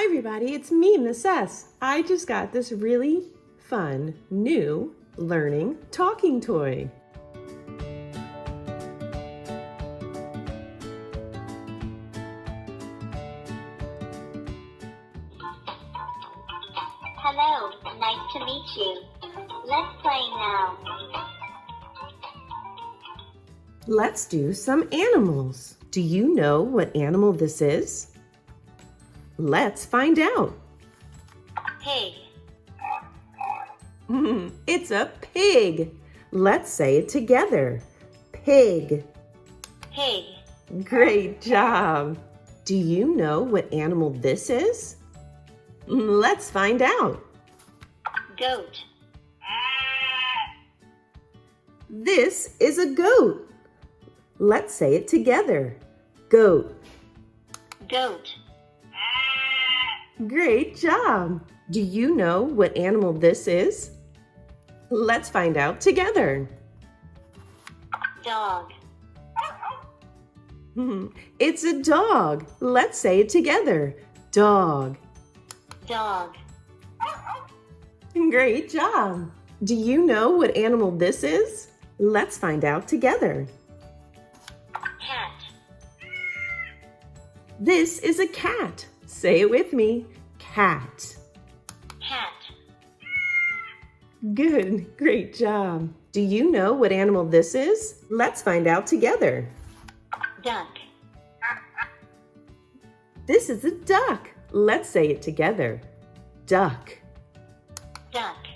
Hi everybody, it's me, Miss S. I just got this really fun, new, learning talking toy. Hello, nice to meet you. Let's play now. Let's do some animals. Do you know what animal this is? Let's find out. Pig. It's a pig. Let's say it together. Pig. Pig. Great job. Do you know what animal this is? Let's find out. Goat. This is a goat. Let's say it together. Goat. Goat. Great job. Do you know what animal this is? Let's find out together. Dog. It's a dog. Let's say it together. Dog. Dog. Great job. Do you know what animal this is? Let's find out together. Cat. This is a cat. Say it with me. Cat. Cat. Good. Great job. Do you know what animal this is? Let's find out together. Duck. This is a duck. Let's say it together. Duck. Duck.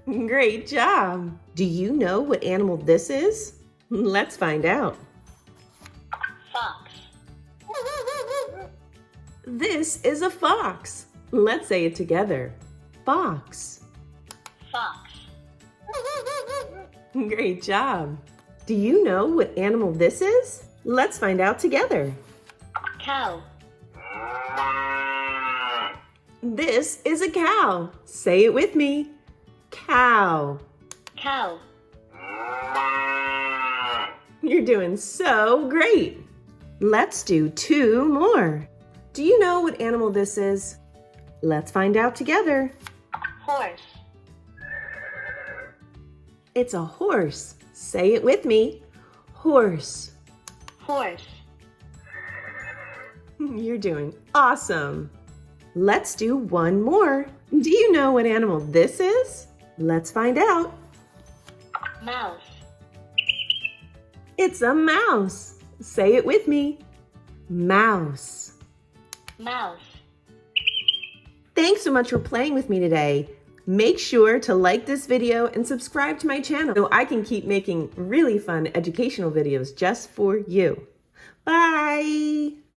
Great job. Do you know what animal this is? Let's find out. Fox. This is a fox. Let's say it together. Fox. Fox. Great job. Do you know what animal this is? Let's find out together. Cow. This is a cow. Say it with me. Cow. Cow. You're doing so great. Let's do two more. Do you know what animal this is? Let's find out together. Horse. It's a horse. Say it with me. Horse. Horse. You're doing awesome. Let's do one more. Do you know what animal this is? Let's find out. Mouse. It's a mouse. Say it with me. Mouse. Mouse. Thanks so much for playing with me today. Make sure to like this video and subscribe to my channel so I can keep making really fun educational videos just for you. Bye!